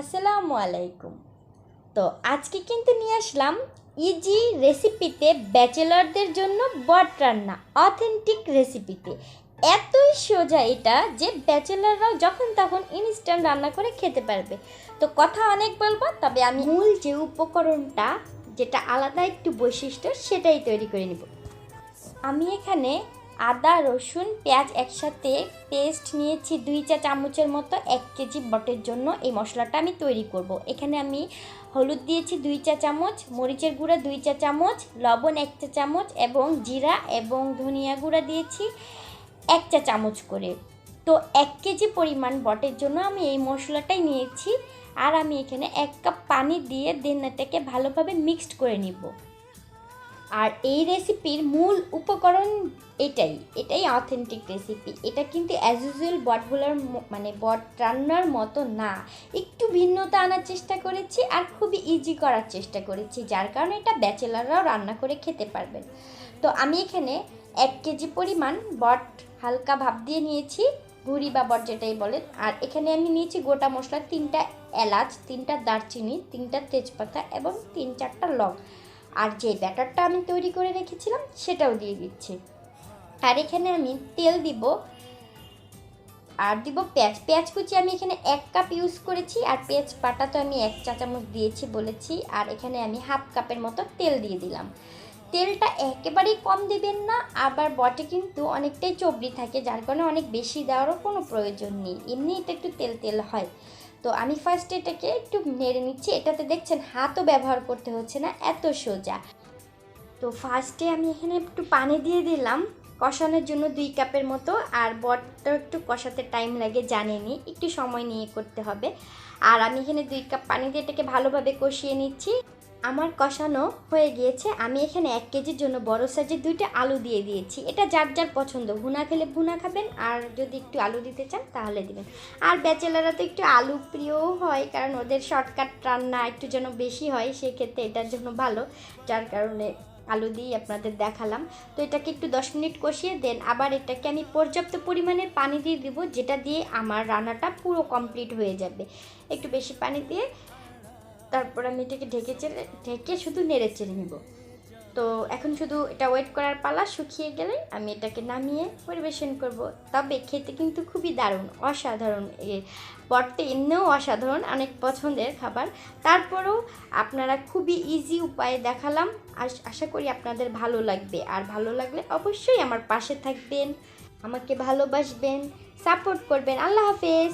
আসসালামু আলাইকুম। তো আজকে কিন্তু নিয়ে আসলাম ইজি রেসিপিতে ব্যাচেলরদের জন্য বট রান্না, অথেন্টিক রেসিপিতে। এতই সোজা এটা যে ব্যাচেলররাও যখন তখন ইনস্ট্যান্ট রান্না করে খেতে পারবে। তো কথা অনেক বলবো, তবে আমি মূল যে উপকরণটা, যেটা আলাদা একটু বৈশিষ্ট্য, সেটাই তৈরি করে নিব। আমি এখানে আদা, রসুন, পেঁয়াজ একসাথে পেস্ট নিয়েছি 2 চা চামচের মতো। 1 কেজি বটের জন্য এই মশলাটা আমি তৈরি করব। এখানে আমি হলুদ দিয়েছি 2 চা চামচ, মরিচের গুঁড়া 2 চা চামচ, লবণ 1 চা চামচ এবং জিরা এবং ধনিয়া গুঁড়া দিয়েছি 1 চা চামচ করে। তো 1 কেজি পরিমাণ বটের জন্য আমি এই মশলাটাই নিয়েছি। আর আমি এখানে 1 কাপ পানি দিয়ে দেন এটাকে ভালোভাবে মিক্সড করে নিব। আর এই রেসিপির মূল উপকরণ এটাই অথেন্টিক রেসিপি। এটা কিন্তু অ্যাজ ইউজুয়াল বটগুলোর বট রান্নার মতো না, একটু ভিন্নতা আনার চেষ্টা করেছি আর খুবই ইজি করার চেষ্টা করেছি, যার কারণে এটা ব্যাচেলাররাও রান্না করে খেতে পারবেন। তো আমি এখানে 1 কেজি পরিমাণ বট হালকা ভাপ দিয়ে নিয়েছি, ভুড়ি বা বট যেটাই বলেন। আর এখানে আমি নিয়েছি গোটা মশলা, 3টা এলাচ, 3টা দারচিনি, 3টা তেজপাতা এবং 3-4টা লং। আর যে ব্যাটারটা আমি তৈরি করে রেখেছিলাম সেটাও দিয়ে দিচ্ছি। আর এখানে আমি তেল দিব, আর দিব পেঁয়াজ কুচি। আমি এখানে 1 কাপ ইউজ করেছি, আর পেঁয়াজ বাটা তো আমি 1 চা চামচ দিয়েছি বলেছি। আর এখানে আমি হাফ কাপের মতো তেল দিয়ে দিলাম। তেলটা একেবারেই কম দিবেন না, আবার বটে কিন্তু অনেকটাই চবড়ি থাকে, যার কারণে অনেক বেশি দেওয়ারও কোনো প্রয়োজন নেই, এমনি এটা একটু তেল তেল হয়। তো আমি ফার্স্টে এটাকে একটু নেড়ে নিচ্ছি। এটাতে দেখছেন হাতও ব্যবহার করতে হচ্ছে না, এত সোজা। তো ফার্স্টে আমি এখানে একটু পানি দিয়ে দিলাম কষানোর জন্য 2 কাপের মতো। আর বটটা একটু কষাতে টাইম লাগে, জানেনই, একটু সময় নিয়ে করতে হবে। আর আমি এখানে 2 কাপ পানি দিয়ে এটাকে ভালোভাবে কষিয়ে নিচ্ছি। আমার কষানো হয়ে গিয়েছে। আমি এখানে 1 কেজির জন্য বড় সাইজের 2টা আলু দিয়ে দিয়েছি। এটা যার যার পছন্দ, ভুনা খেলে ভুনা খাবেন, আর যদি একটু আলু দিতে চান তাহলে দিবেন। আর ব্যাচেলাররা তো একটু আলু প্রিয়ও হয়, কারণ ওদের শর্টকাট রান্না একটু যেন বেশি হয়, সেক্ষেত্রে এটার জন্য ভালো, যার কারণে আলু দিয়েই আপনাদের দেখালাম। তো এটাকে একটু 10 মিনিট কষিয়ে দেন আবার এটাকে আমি পর্যাপ্ত পরিমাণের পানি দিয়ে দিব, যেটা দিয়ে আমার রান্নাটা পুরো কমপ্লিট হয়ে যাবে। একটু বেশি পানি দিয়ে তারপর আমি এটাকে ঢেকে শুধু নেড়ে চেড়ে নেব। তো এখন শুধু এটা ওয়েট করার পালা, শুকিয়ে গেলে আমি এটাকে নামিয়ে পরিবেশন করব। তবে খেতে কিন্তু খুবই দারুণ, অসাধারণ। বটতে এমনিও অসাধারণ, অনেক পছন্দের খাবার। তারপরেও আপনারা খুবই ইজি উপায়ে দেখালাম, আশা করি আপনাদের ভালো লাগবে। আর ভালো লাগলে অবশ্যই আমার পাশে থাকবেন, আমাকে ভালোবাসবেন, সাপোর্ট করবেন। আল্লাহ হাফেজ।